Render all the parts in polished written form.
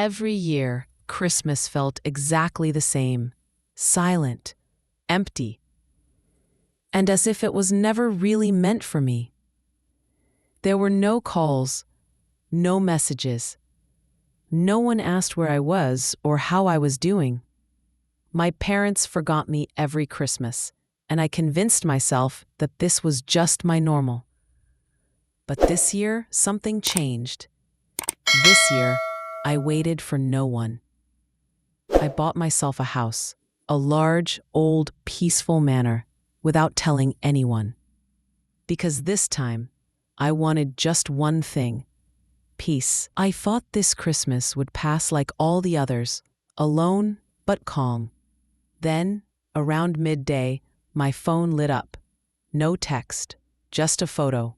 Every year, Christmas felt exactly the same, silent, empty, and as if it was never really meant for me. There were no calls, no messages. No one asked where I was or how I was doing. My parents forgot me every Christmas, and I convinced myself that this was just my normal. But this year, something changed. This year, I waited for no one. I bought myself a house, a large, old, peaceful manor, without telling anyone. Because this time, I wanted just one thing: peace. I thought this Christmas would pass like all the others, alone but calm. Then, around midday, my phone lit up. No text, just a photo.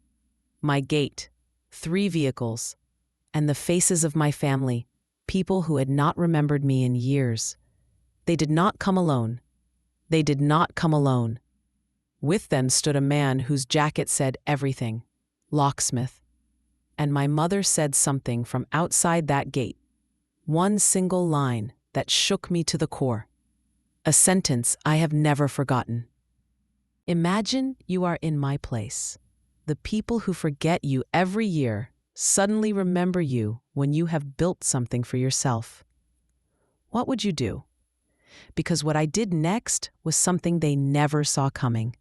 My gate, 3 vehicles, and the faces of my family, people who had not remembered me in years. They did not come alone. They did not come alone. With them stood a man whose jacket said everything: locksmith. And my mother said something from outside that gate. One single line that shook me to the core. A sentence I have never forgotten. Imagine you are in my place. The people who forget you every year suddenly remember you when you have built something for yourself. What would you do? Because what I did next was something they never saw coming.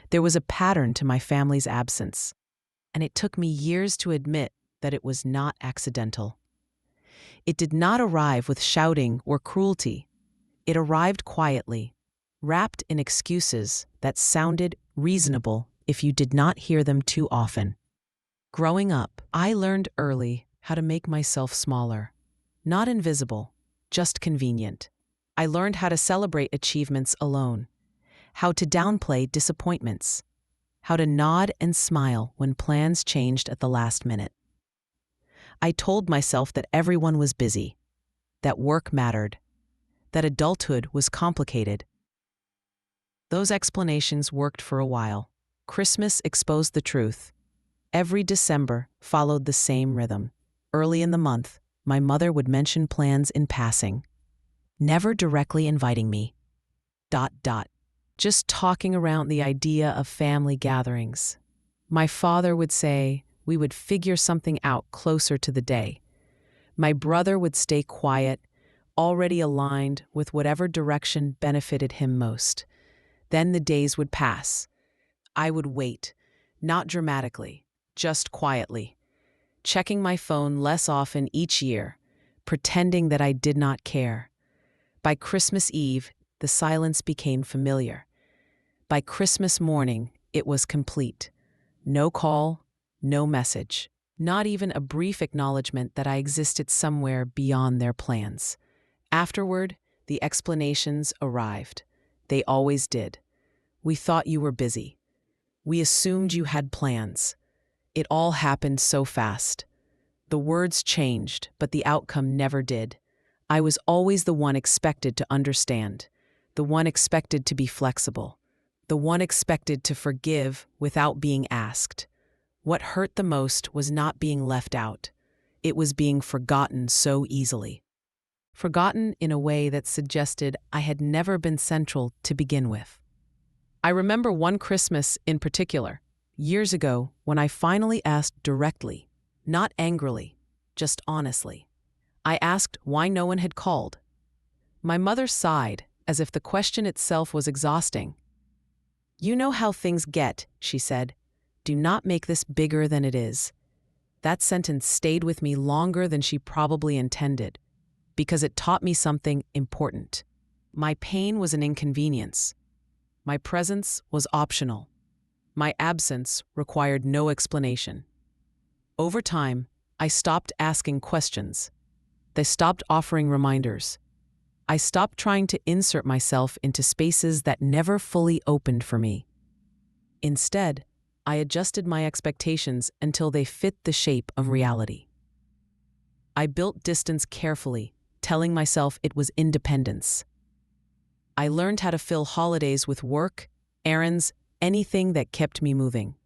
There was a pattern to my family's absence, and it took me years to admit that it was not accidental. It did not arrive with shouting or cruelty. It arrived quietly, wrapped in excuses that sounded reasonable if you did not hear them too often. Growing up, I learned early how to make myself smaller. Not invisible, just convenient. I learned how to celebrate achievements alone, how to downplay disappointments, how to nod and smile when plans changed at the last minute. I told myself that everyone was busy, that work mattered, that adulthood was complicated. Those explanations worked for a while. Christmas exposed the truth. Every December followed the same rhythm. Early in the month, my mother would mention plans in passing, never directly inviting me. Just talking around the idea of family gatherings. My father would say we would figure something out closer to the day. My brother would stay quiet, already aligned with whatever direction benefited him most. Then the days would pass. I would wait, not dramatically, just quietly, checking my phone less often each year, pretending that I did not care. By Christmas Eve, the silence became familiar. By Christmas morning, it was complete. No call, no message, not even a brief acknowledgement that I existed somewhere beyond their plans. Afterward, the explanations arrived. They always did. We thought you were busy. We assumed you had plans. It all happened so fast. The words changed, but the outcome never did. I was always the one expected to understand, the one expected to be flexible, the one expected to forgive without being asked. What hurt the most was not being left out. It was being forgotten so easily. Forgotten in a way that suggested I had never been central to begin with. I remember one Christmas in particular, years ago, when I finally asked directly, not angrily, just honestly. I asked why no one had called. My mother sighed, as if the question itself was exhausting. "You know how things get," she said. "Do not make this bigger than it is." That sentence stayed with me longer than she probably intended, because it taught me something important. My pain was an inconvenience. My presence was optional. My absence required no explanation. Over time, I stopped asking questions. They stopped offering reminders. I stopped trying to insert myself into spaces that never fully opened for me. Instead, I adjusted my expectations until they fit the shape of reality. I built distance carefully, telling myself it was independence. I learned how to fill holidays with work, errands, anything that kept me moving.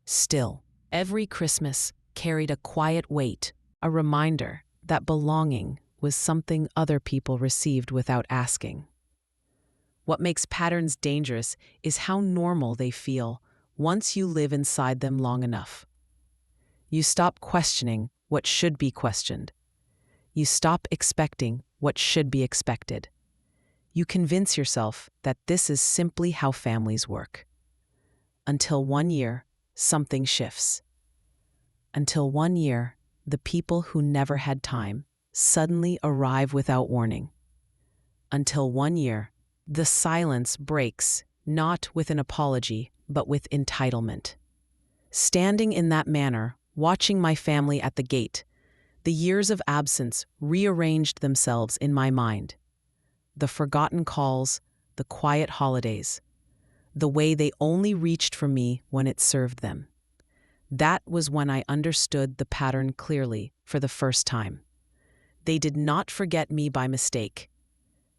Still, every Christmas carried a quiet weight, a reminder that belonging was something other people received without asking. What makes patterns dangerous is how normal they feel once you live inside them long enough. You stop questioning what should be questioned. You stop expecting what should be expected. You convince yourself that this is simply how families work. Until one year, something shifts. Until one year, the people who never had time suddenly arrive without warning. Until one year, the silence breaks, not with an apology, but with entitlement. Standing in that manner, watching my family at the gate, the years of absence rearranged themselves in my mind. The forgotten calls, the quiet holidays, the way they only reached for me when it served them. That was when I understood the pattern clearly for the first time. They did not forget me by mistake.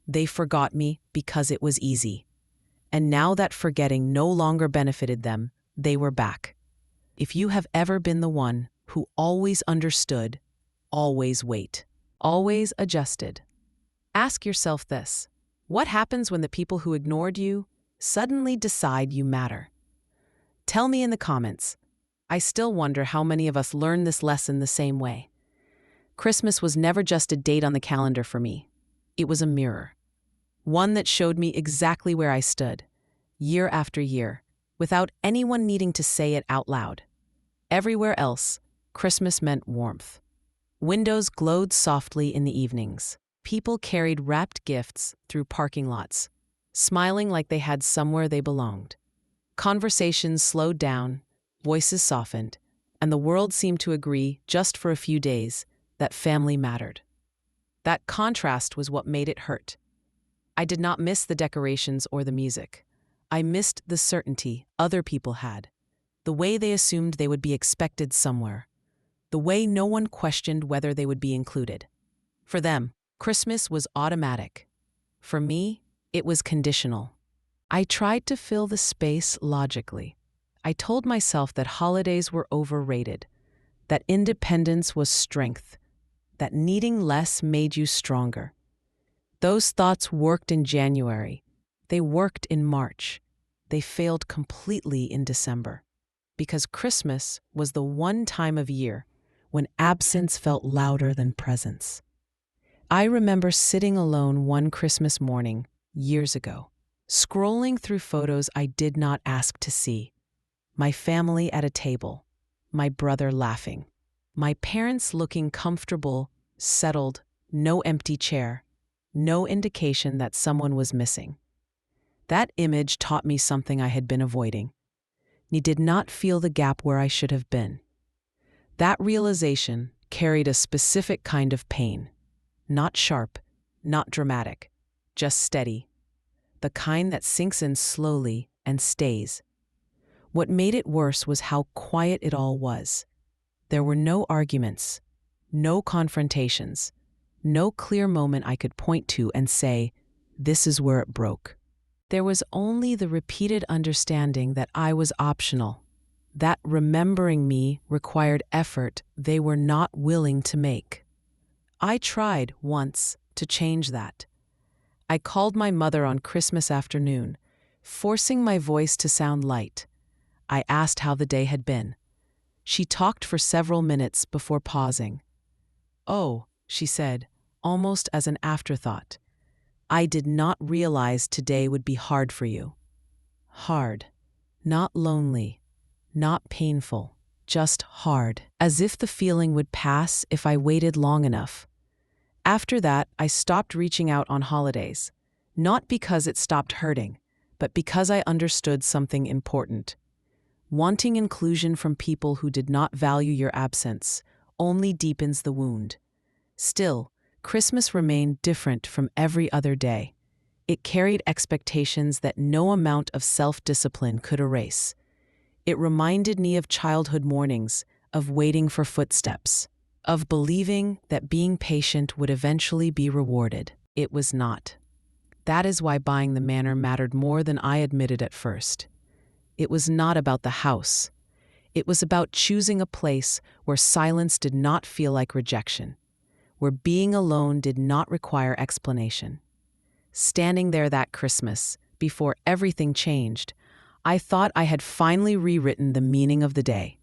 They forgot me because it was easy. And now that forgetting no longer benefited them, they were back. If you have ever been the one who always understood, always wait, always adjusted, ask yourself this: what happens when the people who ignored you suddenly decide you matter? Tell me in the comments. I still wonder how many of us learn this lesson the same way. Christmas was never just a date on the calendar for me. It was a mirror. One that showed me exactly where I stood, year after year, without anyone needing to say it out loud. Everywhere else, Christmas meant warmth. Windows glowed softly in the evenings. People carried wrapped gifts through parking lots, smiling like they had somewhere they belonged. Conversations slowed down, voices softened, and the world seemed to agree, just for a few days, that family mattered. That contrast was what made it hurt. I did not miss the decorations or the music. I missed the certainty other people had, the way they assumed they would be expected somewhere, the way no one questioned whether they would be included. For them, Christmas was automatic. For me, it was conditional. I tried to fill the space logically. I told myself that holidays were overrated, that independence was strength, that needing less made you stronger. Those thoughts worked in January. They worked in March. They failed completely in December. Because Christmas was the one time of year when absence felt louder than presence. I remember sitting alone one Christmas morning, years ago, scrolling through photos I did not ask to see. My family at a table, my brother laughing, my parents looking comfortable, settled, no empty chair, no indication that someone was missing. That image taught me something I had been avoiding. I did not feel the gap where I should have been. That realization carried a specific kind of pain. Not sharp, not dramatic, just steady. The kind that sinks in slowly and stays. What made it worse was how quiet it all was. There were no arguments, no confrontations, no clear moment I could point to and say, this is where it broke. There was only the repeated understanding that I was optional, that remembering me required effort they were not willing to make. I tried once to change that. I called my mother on Christmas afternoon, forcing my voice to sound light. I asked how the day had been. She talked for several minutes before pausing. "Oh," she said, almost as an afterthought, "I did not realize today would be hard for you." Hard. Not lonely. Not painful. Just hard. As if the feeling would pass if I waited long enough. After that, I stopped reaching out on holidays. Not because it stopped hurting, but because I understood something important. Wanting inclusion from people who did not value your absence only deepens the wound. Still, Christmas remained different from every other day. It carried expectations that no amount of self-discipline could erase. It reminded me of childhood mornings, of waiting for footsteps, of believing that being patient would eventually be rewarded. It was not. That is why buying the manor mattered more than I admitted at first. It was not about the house. It was about choosing a place where silence did not feel like rejection, where being alone did not require explanation. Standing there that Christmas, before everything changed, I thought I had finally rewritten the meaning of the day.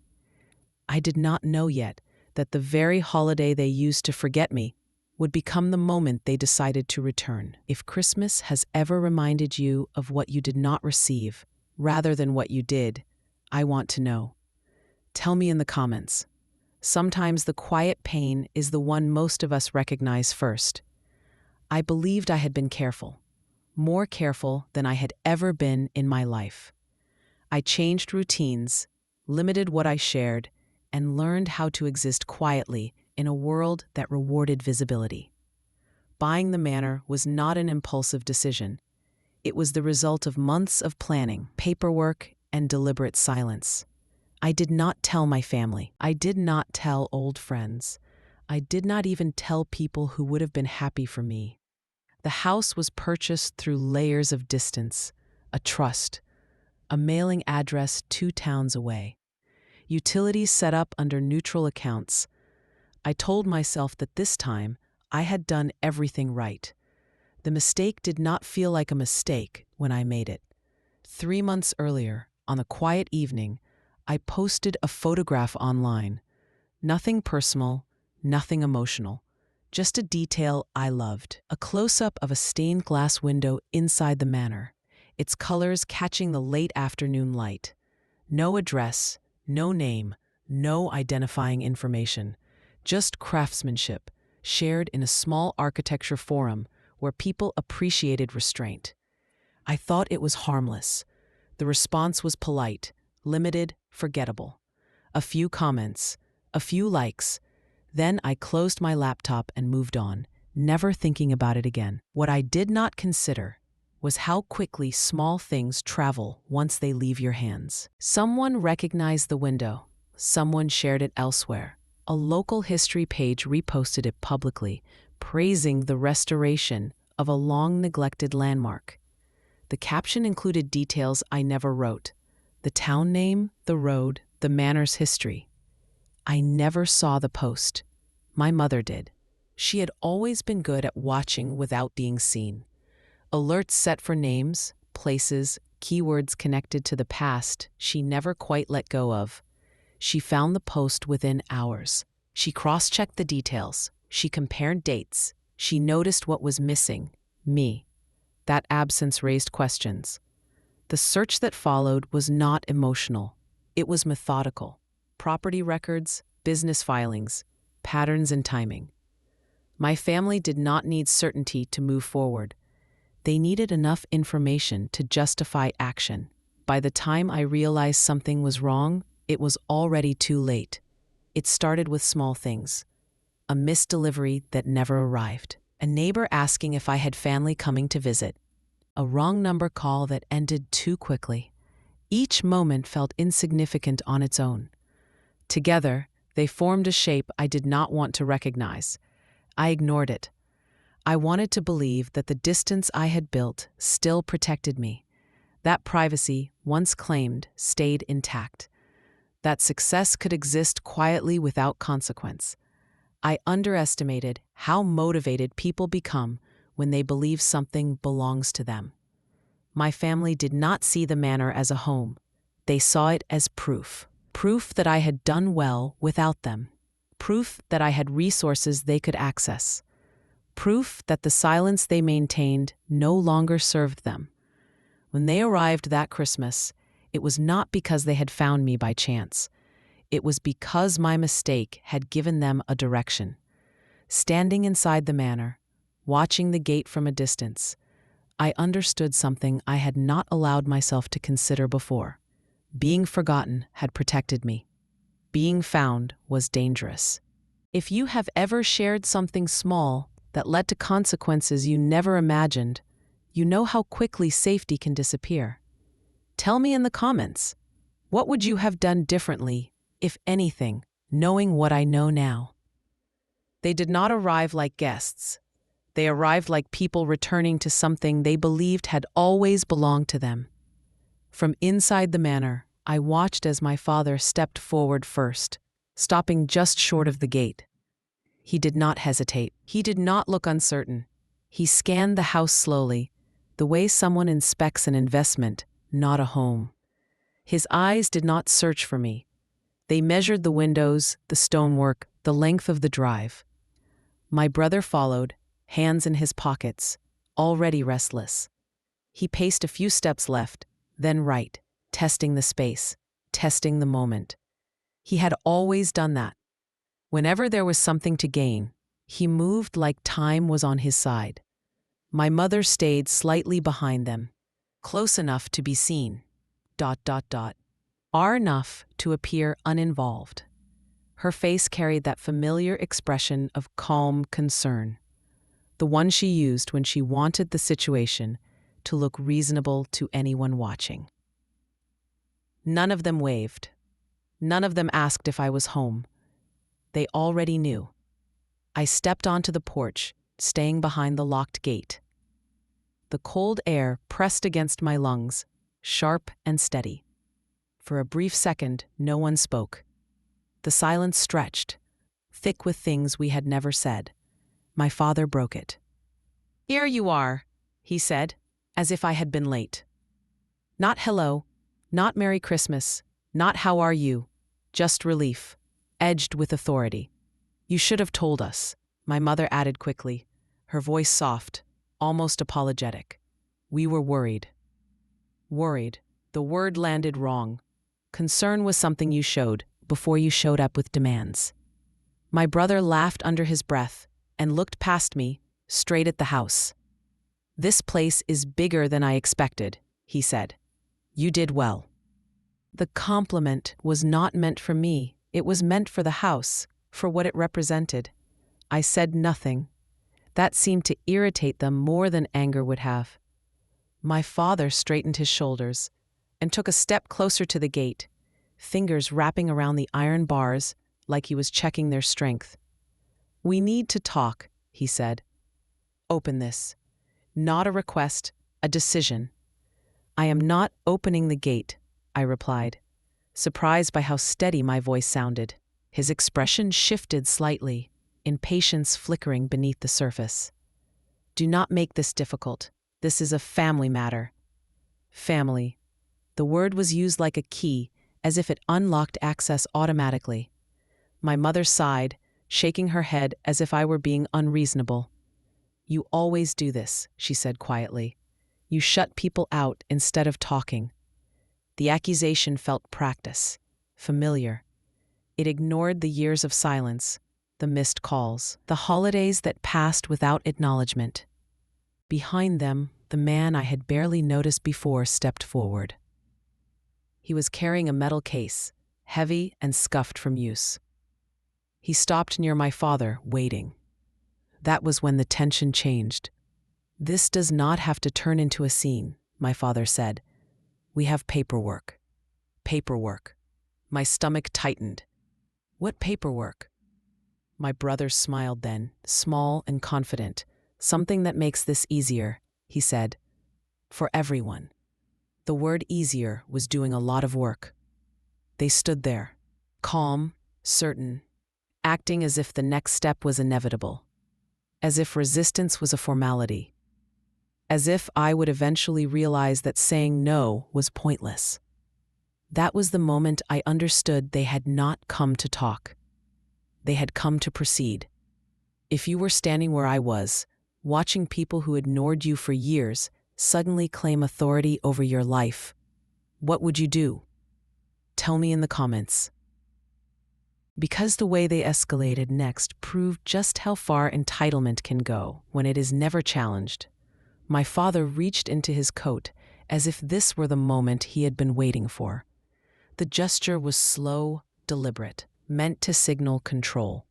I did not know yet that the very holiday they used to forget me would become the moment they decided to return. If Christmas has ever reminded you of what you did not receive, rather than what you did, I want to know. Tell me in the comments. Sometimes the quiet pain is the one most of us recognize first. I believed I had been careful, more careful than I had ever been in my life. I changed routines, limited what I shared, and learned how to exist quietly in a world that rewarded visibility. Buying the manor was not an impulsive decision. It was the result of months of planning, paperwork, and deliberate silence. I did not tell my family. I did not tell old friends. I did not even tell people who would have been happy for me. The house was purchased through layers of distance, a trust, a mailing address 2 towns away, utilities set up under neutral accounts. I told myself that this time I had done everything right. The mistake did not feel like a mistake when I made it. 3 months earlier, on a quiet evening, I posted a photograph online. Nothing personal, nothing emotional, just a detail I loved. A close-up of a stained glass window inside the manor, its colors catching the late afternoon light. No address, no name, no identifying information, just craftsmanship, shared in a small architecture forum where people appreciated restraint. I thought it was harmless. The response was polite, limited, forgettable. A few comments, a few likes. Then I closed my laptop and moved on, never thinking about it again. What I did not consider was how quickly small things travel once they leave your hands. Someone recognized the window. Someone shared it elsewhere. A local history page reposted it publicly, praising the restoration of a long-neglected landmark. The caption included details I never wrote: the town name, the road, the manor's history. I never saw the post. My mother did. She had always been good at watching without being seen. Alerts set for names, places, keywords connected to the past she never quite let go of. She found the post within hours. She cross-checked the details. She compared dates. She noticed what was missing: me. That absence raised questions. The search that followed was not emotional. It was methodical. Property records, business filings, patterns and timing. My family did not need certainty to move forward. They needed enough information to justify action. By the time I realized something was wrong, it was already too late. It started with small things. A missed delivery that never arrived. A neighbor asking if I had family coming to visit. A wrong number call that ended too quickly. Each moment felt insignificant on its own. Together, they formed a shape I did not want to recognize. I ignored it. I wanted to believe that the distance I had built still protected me. That privacy, once claimed, stayed intact. That success could exist quietly without consequence. I underestimated how motivated people become when they believe something belongs to them. My family did not see the manor as a home. They saw it as proof. Proof that I had done well without them. Proof that I had resources they could access. Proof that the silence they maintained no longer served them. When they arrived that Christmas, it was not because they had found me by chance. It was because my mistake had given them a direction. Standing inside the manor, watching the gate from a distance, I understood something I had not allowed myself to consider before. Being forgotten had protected me. Being found was dangerous. If you have ever shared something small that led to consequences you never imagined, you know how quickly safety can disappear. Tell me in the comments, what would you have done differently, if anything, knowing what I know now? They did not arrive like guests. They arrived like people returning to something they believed had always belonged to them. From inside the manor, I watched as my father stepped forward first, stopping just short of the gate. He did not hesitate. He did not look uncertain. He scanned the house slowly, the way someone inspects an investment, not a home. His eyes did not search for me. They measured the windows, the stonework, the length of the drive. My brother followed, hands in his pockets, already restless. He paced a few steps left, then right, testing the space, testing the moment. He had always done that. Whenever there was something to gain, he moved like time was on his side. My mother stayed slightly behind them, close enough to be seen, far enough to appear uninvolved. Her face carried that familiar expression of calm concern, the one she used when she wanted the situation to look reasonable to anyone watching. None of them waved. None of them asked if I was home. They already knew. I stepped onto the porch, staying behind the locked gate. The cold air pressed against my lungs, sharp and steady. For a brief second, no one spoke. The silence stretched, thick with things we had never said. My father broke it. "Here you are," he said, as if I had been late. Not hello, not Merry Christmas, not how are you, just relief, edged with authority. "You should have told us," my mother added quickly, her voice soft, almost apologetic. "We were worried." Worried. The word landed wrong. Concern was something you showed before you showed up with demands. My brother laughed under his breath and looked past me, straight at the house. "This place is bigger than I expected," he said. "You did well." The compliment was not meant for me. It was meant for the house, for what it represented. I said nothing. That seemed to irritate them more than anger would have. My father straightened his shoulders and took a step closer to the gate, fingers wrapping around the iron bars like he was checking their strength. "We need to talk," he said. "Open this. Not a request, a decision." "I am not opening the gate," I replied, surprised by how steady my voice sounded. His expression shifted slightly, impatience flickering beneath the surface. "Do not make this difficult. This is a family matter." Family. The word was used like a key, as if it unlocked access automatically. My mother sighed, shaking her head as if I were being unreasonable. "You always do this," she said quietly. "You shut people out instead of talking." The accusation felt practice, familiar. It ignored the years of silence, the missed calls, the holidays that passed without acknowledgement. Behind them, the man I had barely noticed before stepped forward. He was carrying a metal case, heavy and scuffed from use. He stopped near my father, waiting. That was when the tension changed. "This does not have to turn into a scene," my father said. "We have paperwork." Paperwork. My stomach tightened. "What paperwork?" My brother smiled then, small and confident. "Something that makes this easier," he said. "For everyone." The word easier was doing a lot of work. They stood there, calm, certain, acting as if the next step was inevitable. As if resistance was a formality. As if I would eventually realize that saying no was pointless. That was the moment I understood they had not come to talk. They had come to proceed. If you were standing where I was, watching people who ignored you for years suddenly claim authority over your life, what would you do? Tell me in the comments. Because the way they escalated next proved just how far entitlement can go when it is never challenged. My father reached into his coat as if this were the moment he had been waiting for. The gesture was slow, deliberate, meant to signal control.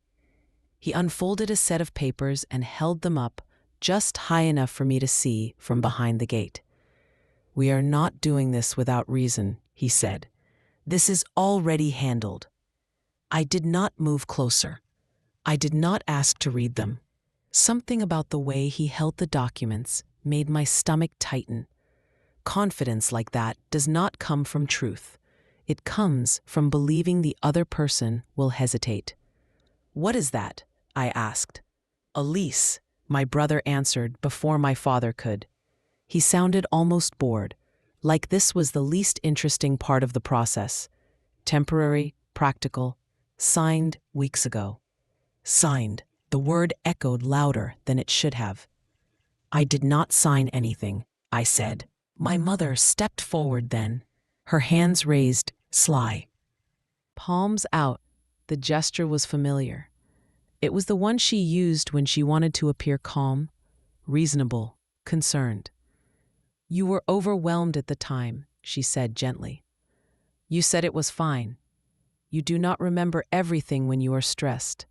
He unfolded a set of papers and held them up just high enough for me to see from behind the gate. "We are not doing this without reason," he said. "This is already handled." I did not move closer. I did not ask to read them. Something about the way he held the documents made my stomach tighten. Confidence like that does not come from truth. It comes from believing the other person will hesitate. "What is that?" I asked. Elise, my brother answered before my father could. He sounded almost bored, like this was the least interesting part of the process. Temporary, practical, signed weeks ago. Signed. The word echoed louder than it should have. I did not sign anything, I said. My mother stepped forward then, her hands raised, sly. Palms out. The gesture was familiar. It was the one she used when she wanted to appear calm, reasonable, concerned. You were overwhelmed at the time, she said gently. You said it was fine. You do not remember everything when you are stressed.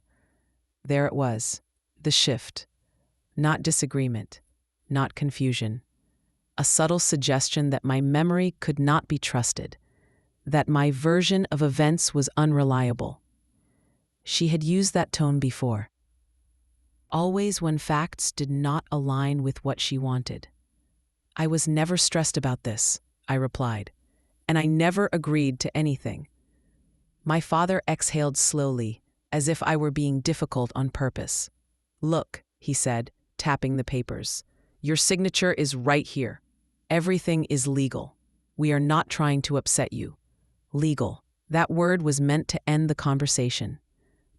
There it was, the shift. Not disagreement, not confusion. A subtle suggestion that my memory could not be trusted, that my version of events was unreliable. She had used that tone before. Always when facts did not align with what she wanted. I was never stressed about this, I replied, and I never agreed to anything. My father exhaled slowly, as if I were being difficult on purpose. Look, he said, tapping the papers. Your signature is right here. Everything is legal. We are not trying to upset you. Legal. That word was meant to end the conversation.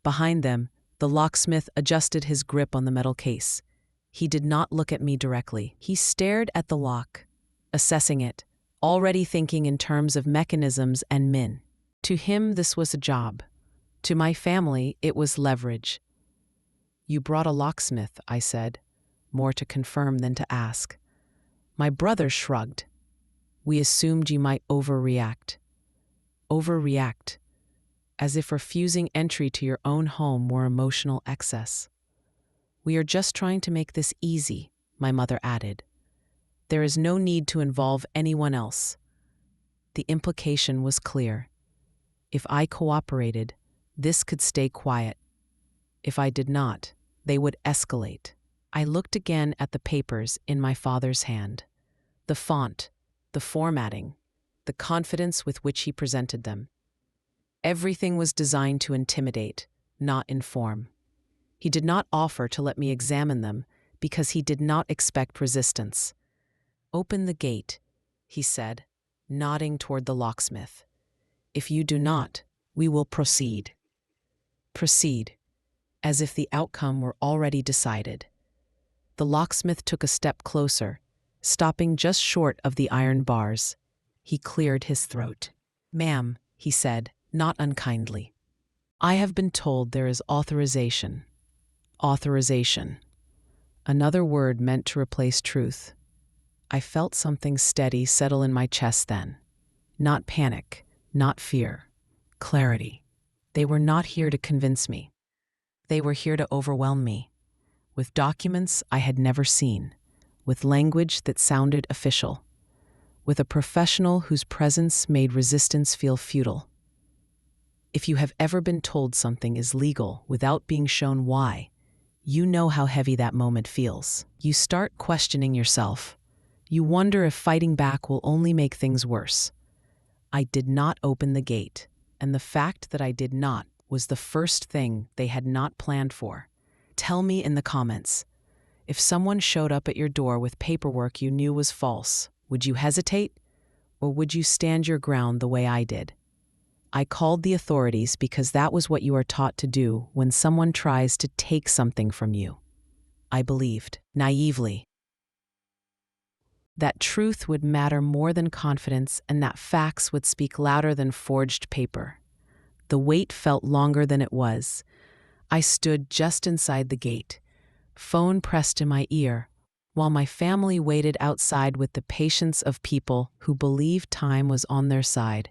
Behind them, the locksmith adjusted his grip on the metal case. He did not look at me directly. He stared at the lock, assessing it, already thinking in terms of mechanisms and men. To him, this was a job. To my family, it was leverage. You brought a locksmith, I said, more to confirm than to ask. My brother shrugged. We assumed you might overreact. Overreact, as if refusing entry to your own home were emotional excess. We are just trying to make this easy, my mother added. There is no need to involve anyone else. The implication was clear. If I cooperated, this could stay quiet. If I did not, they would escalate. I looked again at the papers in my father's hand. The font, the formatting, the confidence with which he presented them. Everything was designed to intimidate, not inform. He did not offer to let me examine them because he did not expect resistance. Open the gate, he said, nodding toward the locksmith. If you do not, we will proceed. Proceed, as if the outcome were already decided. The locksmith took a step closer, stopping just short of the iron bars. He cleared his throat. Ma'am, he said, not unkindly. I have been told there is authorization. Authorization. Another word meant to replace truth. I felt something steady settle in my chest then. Not panic, not fear. Clarity. They were not here to convince me. They were here to overwhelm me. With documents I had never seen. With language that sounded official. With a professional whose presence made resistance feel futile. If you have ever been told something is legal without being shown why, you know how heavy that moment feels. You start questioning yourself. You wonder if fighting back will only make things worse. I did not open the gate, and the fact that I did not was the first thing they had not planned for. Tell me in the comments. If someone showed up at your door with paperwork you knew was false, would you hesitate? Or would you stand your ground the way I did? I called the authorities because that was what you are taught to do when someone tries to take something from you. I believed, naively, that truth would matter more than confidence and that facts would speak louder than forged paper. The wait felt longer than it was. I stood just inside the gate, phone pressed to my ear, while my family waited outside with the patience of people who believed time was on their side.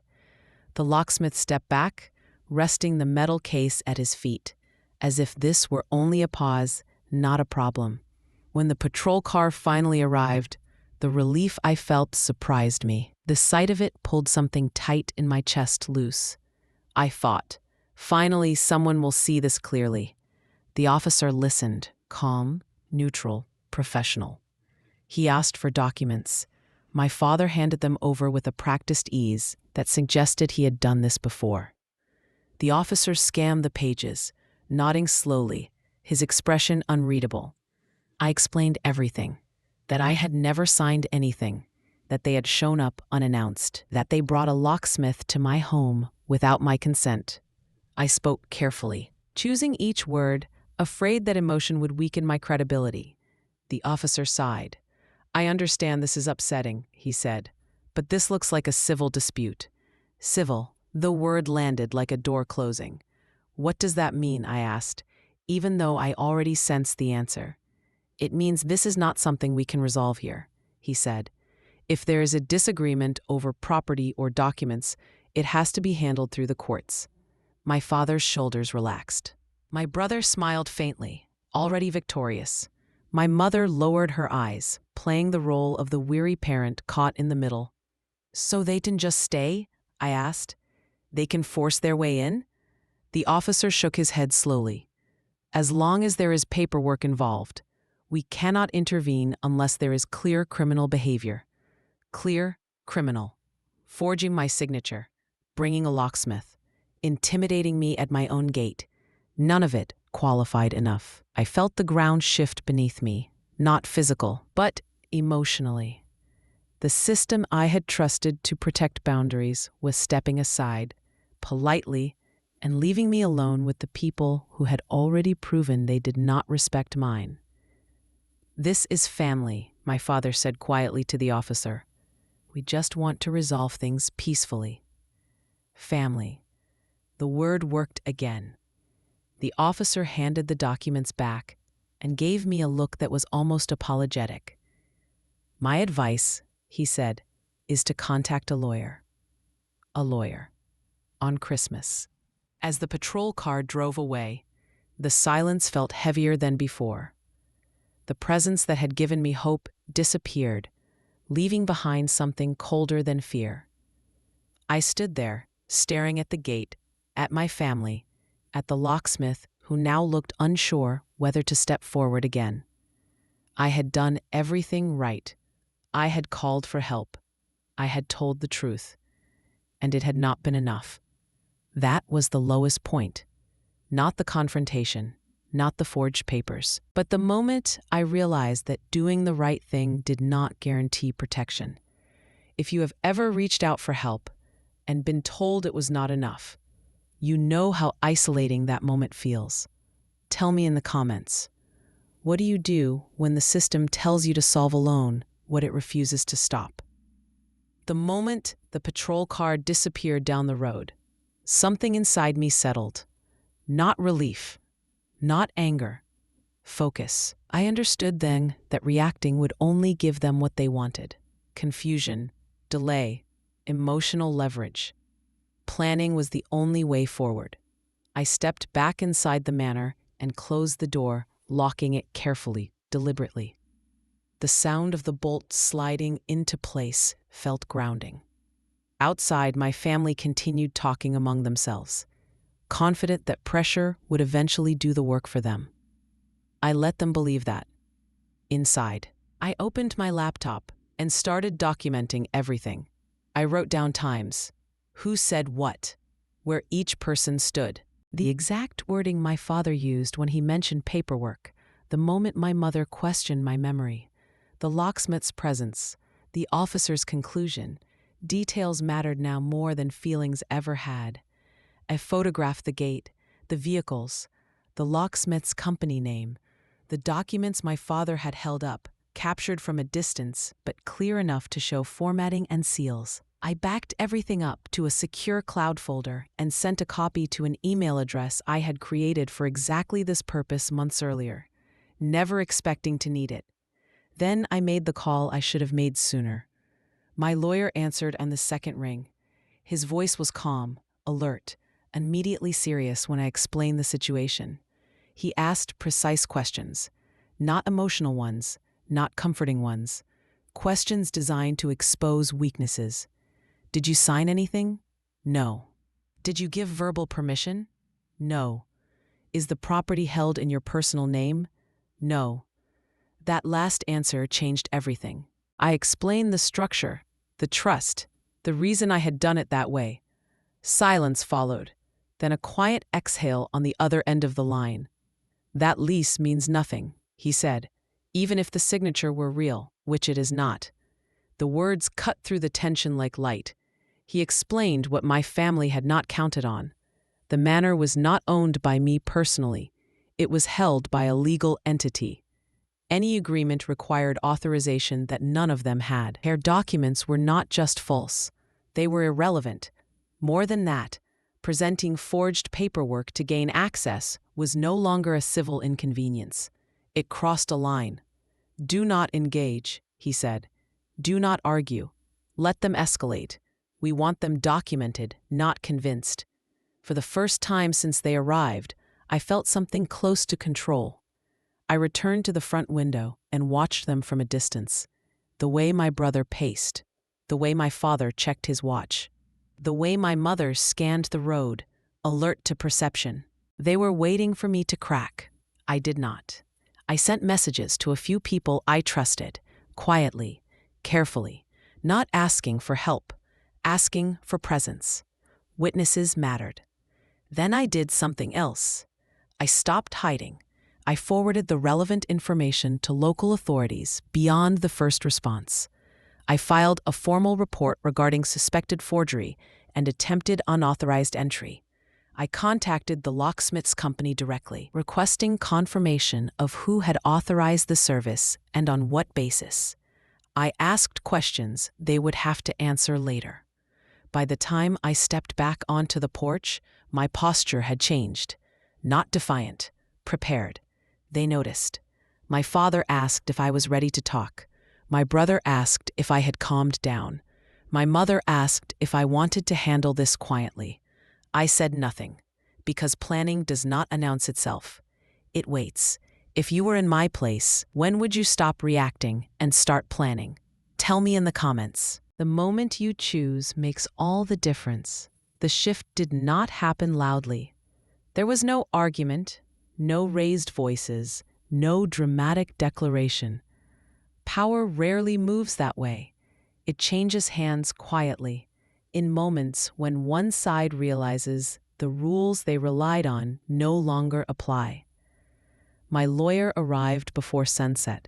The locksmith stepped back, resting the metal case at his feet, as if this were only a pause, not a problem. When the patrol car finally arrived, the relief I felt surprised me. The sight of it pulled something tight in my chest loose. I thought, finally someone will see this clearly. The officer listened, calm, neutral, professional. He asked for documents. My father handed them over with a practiced ease that suggested he had done this before. The officer scanned the pages, nodding slowly, his expression unreadable. I explained everything, that I had never signed anything, that they had shown up unannounced, that they brought a locksmith to my home without my consent. I spoke carefully, choosing each word, afraid that emotion would weaken my credibility. The officer sighed. "I understand this is upsetting," he said, "but this looks like a civil dispute." Civil. The word landed like a door closing. "What does that mean?" I asked, even though I already sensed the answer. "It means this is not something we can resolve here," he said. "If there is a disagreement over property or documents, it has to be handled through the courts." My father's shoulders relaxed. My brother smiled faintly, already victorious. My mother lowered her eyes, playing the role of the weary parent caught in the middle. "So they can just stay?" I asked. "They can force their way in?" The officer shook his head slowly. "As long as there is paperwork involved, we cannot intervene unless there is clear criminal behavior." Clear, criminal. Forging my signature, bringing a locksmith, intimidating me at my own gate. None of it qualified enough. I felt the ground shift beneath me, not physical, but emotionally. The system I had trusted to protect boundaries was stepping aside, politely, and leaving me alone with the people who had already proven they did not respect mine. "This is family," my father said quietly to the officer. "We just want to resolve things peacefully." Family. The word worked again. The officer handed the documents back and gave me a look that was almost apologetic. "My advice," he said, "is to contact a lawyer." A lawyer. On Christmas. As the patrol car drove away, the silence felt heavier than before. The presence that had given me hope disappeared, leaving behind something colder than fear. I stood there, staring at the gate, at my family, at the locksmith who now looked unsure whether to step forward again. I had done everything right. I had called for help. I had told the truth. And it had not been enough. That was the lowest point. Not the confrontation, not the forged papers, but the moment I realized that doing the right thing did not guarantee protection. If you have ever reached out for help and been told it was not enough, you know how isolating that moment feels. Tell me in the comments. What do you do when the system tells you to solve alone what it refuses to stop? The moment the patrol car disappeared down the road, something inside me settled. Not relief, not anger, focus. I understood then that reacting would only give them what they wanted: confusion, delay, emotional leverage. Planning was the only way forward. I stepped back inside the manor and closed the door, locking it carefully, deliberately. The sound of the bolt sliding into place felt grounding. Outside, my family continued talking among themselves, confident that pressure would eventually do the work for them. I let them believe that. Inside, I opened my laptop and started documenting everything. I wrote down times, who said what, where each person stood, the exact wording my father used when he mentioned paperwork, the moment my mother questioned my memory, the locksmith's presence, the officer's conclusion. Details mattered now more than feelings ever had. I photographed the gate, the vehicles, the locksmith's company name, the documents my father had held up, captured from a distance but clear enough to show formatting and seals. I backed everything up to a secure cloud folder and sent a copy to an email address I had created for exactly this purpose months earlier, never expecting to need it. Then I made the call I should have made sooner. My lawyer answered on the second ring. His voice was calm, alert, immediately serious when I explained the situation. He asked precise questions, not emotional ones, not comforting ones, questions designed to expose weaknesses. Did you sign anything? No. Did you give verbal permission? No. Is the property held in your personal name? No. That last answer changed everything. I explained the structure, the trust, the reason I had done it that way. Silence followed, then a quiet exhale on the other end of the line. That lease means nothing, he said, even if the signature were real, which it is not. The words cut through the tension like light. He explained what my family had not counted on. The manor was not owned by me personally. It was held by a legal entity. Any agreement required authorization that none of them had. Their documents were not just false. They were irrelevant. More than that, presenting forged paperwork to gain access was no longer a civil inconvenience. It crossed a line. "Do not engage," he said. "Do not argue. Let them escalate. We want them documented, not convinced." For the first time since they arrived, I felt something close to control. I returned to the front window and watched them from a distance. The way my brother paced, the way my father checked his watch, the way my mother scanned the road, alert to perception. They were waiting for me to crack. I did not. I sent messages to a few people I trusted, quietly, carefully, not asking for help, asking for presence. Witnesses mattered. Then I did something else. I stopped hiding. I forwarded the relevant information to local authorities beyond the first response. I filed a formal report regarding suspected forgery and attempted unauthorized entry. I contacted the locksmith's company directly, requesting confirmation of who had authorized the service and on what basis. I asked questions they would have to answer later. By the time I stepped back onto the porch, my posture had changed. Not defiant, prepared. They noticed. My father asked if I was ready to talk. My brother asked if I had calmed down. My mother asked if I wanted to handle this quietly. I said nothing, because planning does not announce itself. It waits. If you were in my place, when would you stop reacting and start planning? Tell me in the comments. The moment you choose makes all the difference. The shift did not happen loudly. There was no argument, no raised voices, no dramatic declaration. Power rarely moves that way. It changes hands quietly, in moments when one side realizes the rules they relied on no longer apply. My lawyer arrived before sunset.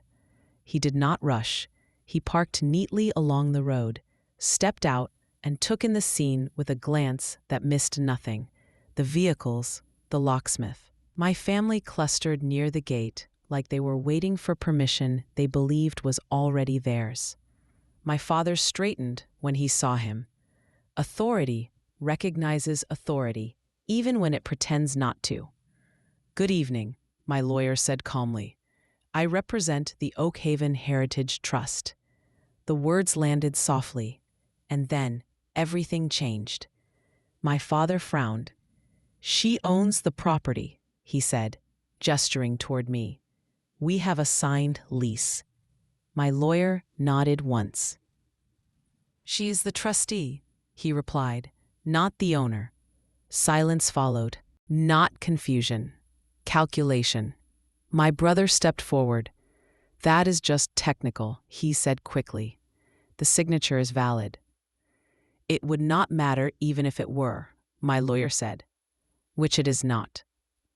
He did not rush. He parked neatly along the road, stepped out, and took in the scene with a glance that missed nothing: the vehicles, the locksmith. My family clustered near the gate like they were waiting for permission they believed was already theirs. My father straightened when he saw him. Authority recognizes authority, even when it pretends not to. "Good evening," my lawyer said calmly. "I represent the Oakhaven Heritage Trust." The words landed softly, and then everything changed. My father frowned. "She owns the property," he said, gesturing toward me. "We have a signed lease." My lawyer nodded once. "She is the trustee," he replied, "not the owner." Silence followed. Not confusion. Calculation. My brother stepped forward. "That is just technical," he said quickly. "The signature is valid." "It would not matter even if it were," my lawyer said. "Which it is not."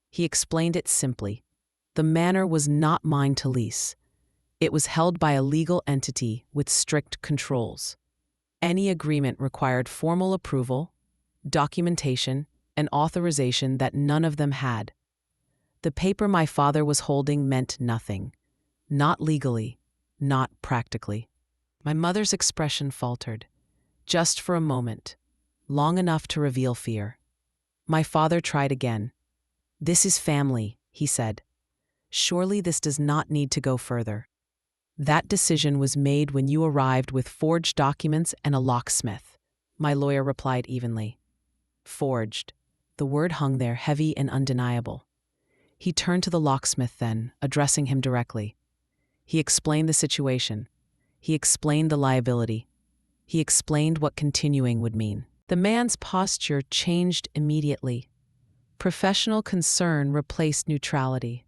He explained it simply. The manor was not mine to lease. It was held by a legal entity with strict controls. Any agreement required formal approval, documentation, and authorization that none of them had. The paper my father was holding meant nothing. Not legally, not practically. My mother's expression faltered, just for a moment, long enough to reveal fear. My father tried again. "This is family," he said. "Surely this does not need to go further." "That decision was made when you arrived with forged documents and a locksmith," my lawyer replied evenly. Forged. The word hung there heavy and undeniable. He turned to the locksmith then, addressing him directly. He explained the situation. He explained the liability. He explained what continuing would mean. The man's posture changed immediately. Professional concern replaced neutrality.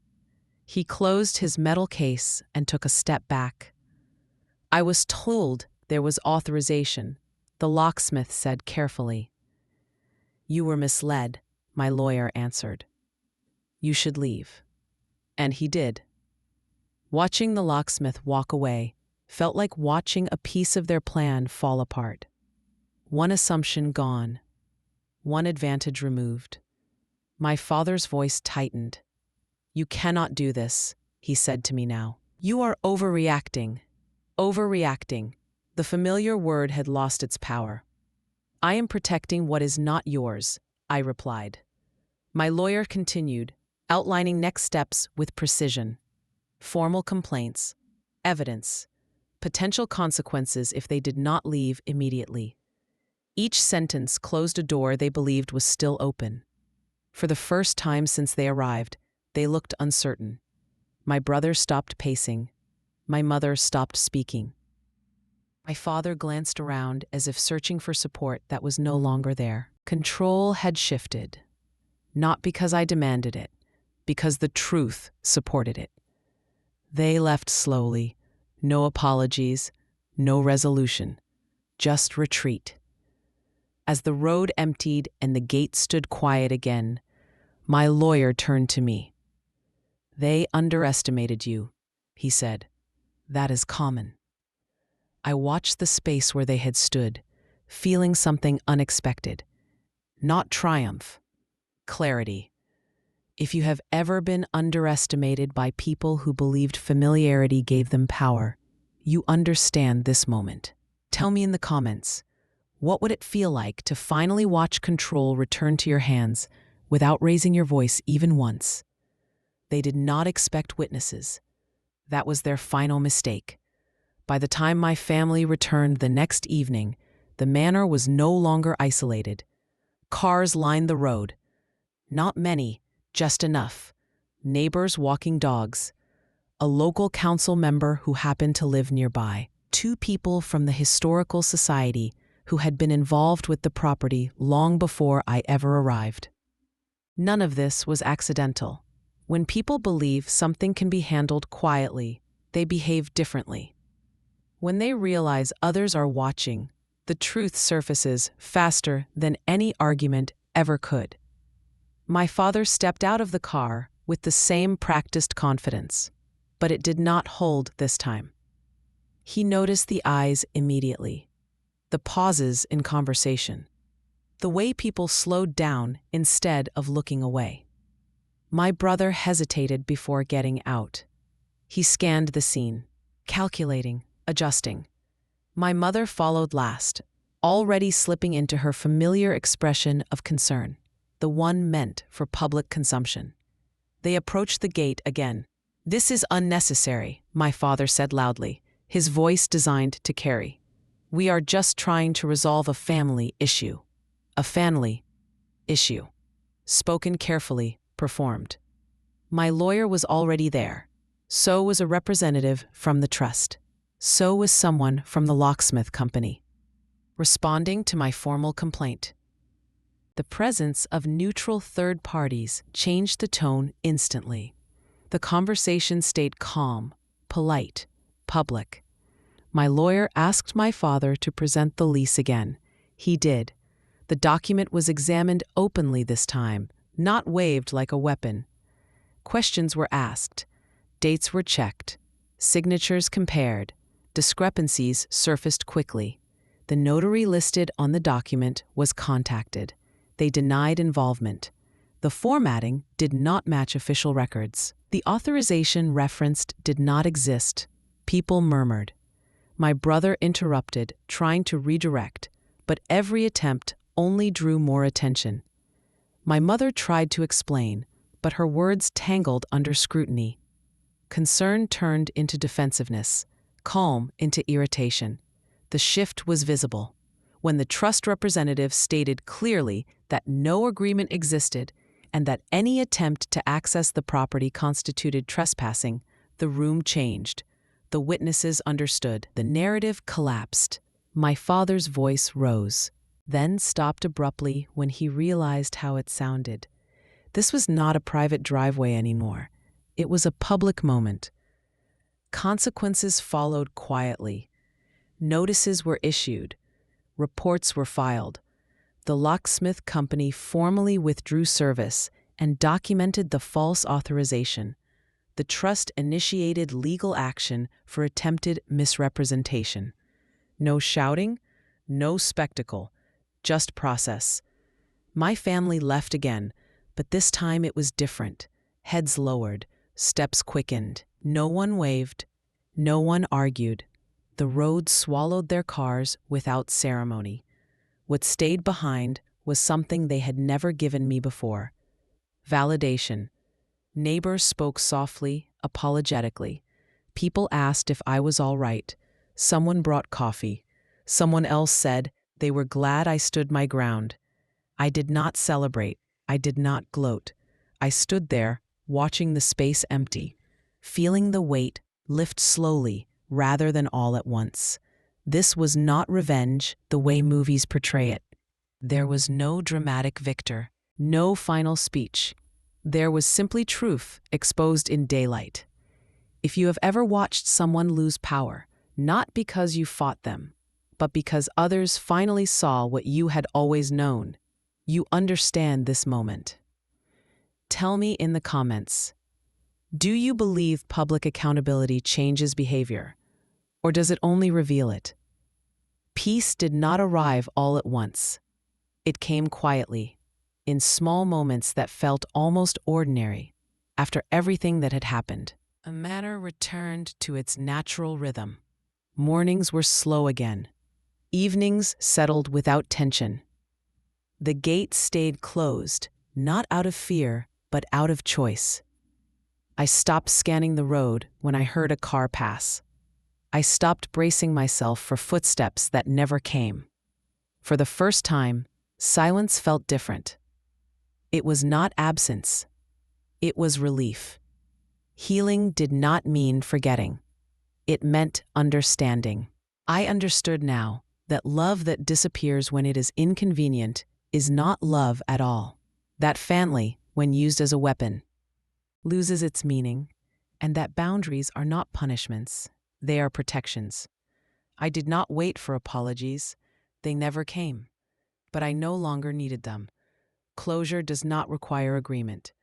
He closed his metal case and took a step back. "I was told there was authorization," the locksmith said carefully. "You were misled," my lawyer answered. "You should leave." And he did. Watching the locksmith walk away felt like watching a piece of their plan fall apart. One assumption gone, one advantage removed. My father's voice tightened. "You cannot do this," he said to me now. "You are overreacting." Overreacting. The familiar word had lost its power. "I am protecting what is not yours," I replied. My lawyer continued, outlining next steps with precision. Formal complaints, evidence, potential consequences if they did not leave immediately. Each sentence closed a door they believed was still open. For the first time since they arrived, they looked uncertain. My brother stopped pacing. My mother stopped speaking. My father glanced around as if searching for support that was no longer there. Control had shifted. Not because I demanded it, because the truth supported it. They left slowly. No apologies, no resolution, just retreat. As the road emptied and the gate stood quiet again, my lawyer turned to me. "They underestimated you," he said. "That is common." I watched the space where they had stood, feeling something unexpected. Not triumph, clarity. If you have ever been underestimated by people who believed familiarity gave them power, you understand this moment. Tell me in the comments, what would it feel like to finally watch control return to your hands without raising your voice even once? They did not expect witnesses. That was their final mistake. By the time my family returned the next evening, the manor was no longer isolated. Cars lined the road. Not many, just enough. Neighbors walking dogs. A local council member who happened to live nearby. 2 people from the Historical Society who had been involved with the property long before I ever arrived. None of this was accidental. When people believe something can be handled quietly, they behave differently. When they realize others are watching, the truth surfaces faster than any argument ever could. My father stepped out of the car with the same practiced confidence, but it did not hold this time. He noticed the eyes immediately, the pauses in conversation, the way people slowed down instead of looking away. My brother hesitated before getting out. He scanned the scene, calculating, adjusting. My mother followed last, already slipping into her familiar expression of concern, the one meant for public consumption. They approached the gate again. "This is unnecessary," my father said loudly, his voice designed to carry. "We are just trying to resolve a family issue." A family issue. Spoken carefully, performed. My lawyer was already there. So was a representative from the trust. So was someone from the locksmith company. Responding to my formal complaint. The presence of neutral third parties changed the tone instantly. The conversation stayed calm, polite, public. My lawyer asked my father to present the lease again. He did. The document was examined openly this time, not waved like a weapon. Questions were asked. Dates were checked. Signatures compared. Discrepancies surfaced quickly. The notary listed on the document was contacted. They denied involvement. The formatting did not match official records. The authorization referenced did not exist. People murmured. My brother interrupted, trying to redirect, but every attempt only drew more attention. My mother tried to explain, but her words tangled under scrutiny. Concern turned into defensiveness, calm into irritation. The shift was visible. When the trust representative stated clearly that no agreement existed and that any attempt to access the property constituted trespassing, the room changed. The witnesses understood. The narrative collapsed. My father's voice rose, then stopped abruptly when he realized how it sounded. This was not a private driveway anymore. It was a public moment. Consequences followed quietly. Notices were issued. Reports were filed. The locksmith company formally withdrew service and documented the false authorization. The the trust initiated legal action for attempted misrepresentation. No shouting, no spectacle, just process. My family left again, but this time it was different. Heads lowered, steps quickened. No one waved, no one argued. The road swallowed their cars without ceremony. What stayed behind was something they had never given me before: validation. Neighbors spoke softly, apologetically. People asked if I was all right. Someone brought coffee. Someone else said they were glad I stood my ground. I did not celebrate. I did not gloat. I stood there, watching the space empty, feeling the weight lift slowly rather than all at once. This was not revenge the way movies portray it. There was no dramatic victor, no final speech. There was simply truth exposed in daylight. If you have ever watched someone lose power, not because you fought them, but because others finally saw what you had always known, you understand this moment. Tell me in the comments, do you believe public accountability changes behavior, or does it only reveal it? Peace did not arrive all at once. It came quietly, in small moments that felt almost ordinary, after everything that had happened. A manner returned to its natural rhythm. Mornings were slow again. Evenings settled without tension. The gate stayed closed, not out of fear, but out of choice. I stopped scanning the road when I heard a car pass. I stopped bracing myself for footsteps that never came. For the first time, silence felt different. It was not absence. It was relief. Healing did not mean forgetting. It meant understanding. I understood now that love that disappears when it is inconvenient is not love at all. That family, when used as a weapon, loses its meaning, and that boundaries are not punishments, they are protections. I did not wait for apologies. They never came. But I no longer needed them. Closure does not require agreement.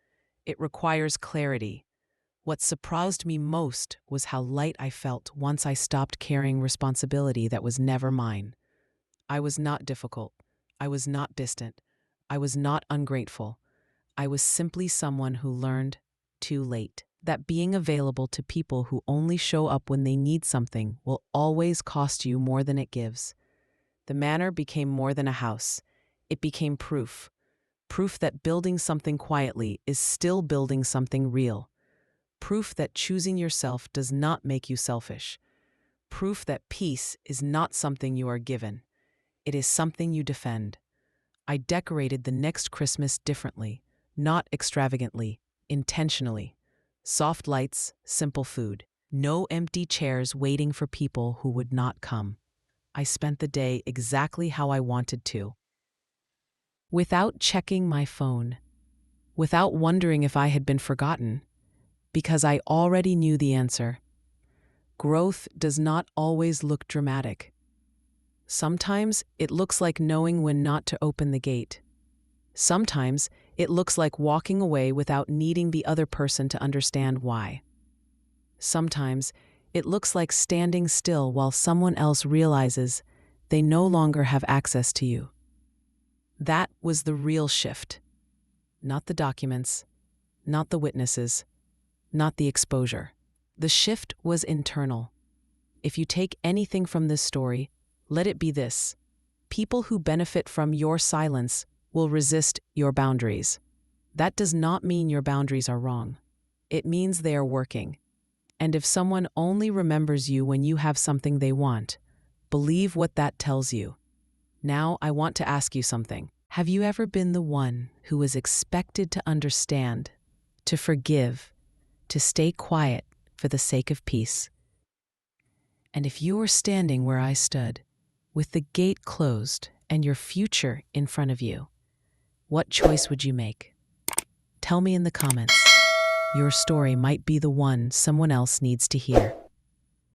It requires clarity. What surprised me most was how light I felt once I stopped carrying responsibility that was never mine. I was not difficult. I was not distant. I was not ungrateful. I was simply someone who learned too late that being available to people who only show up when they need something will always cost you more than it gives. The manor became more than a house. It became proof. Proof that building something quietly is still building something real. Proof that choosing yourself does not make you selfish. Proof that peace is not something you are given. It is something you defend. I decorated the next Christmas differently, not extravagantly, intentionally. Soft lights, simple food. No empty chairs waiting for people who would not come. I spent the day exactly how I wanted to. Without checking my phone. Without wondering if I had been forgotten. Because I already knew the answer. Growth does not always look dramatic. Sometimes it looks like knowing when not to open the gate. Sometimes it looks like walking away without needing the other person to understand why. Sometimes it looks like standing still while someone else realizes they no longer have access to you. That was the real shift. Not the documents, not the witnesses, not the exposure. The shift was internal. If you take anything from this story, let it be this: people who benefit from your silence will resist your boundaries. That does not mean your boundaries are wrong. It means they are working. And if someone only remembers you when you have something they want, believe what that tells you. Now I want to ask you something. Have you ever been the one who was expected to understand, to forgive, to stay quiet for the sake of peace? And if you were standing where I stood, with the gate closed and your future in front of you, what choice would you make? Tell me in the comments. Your story might be the one someone else needs to hear.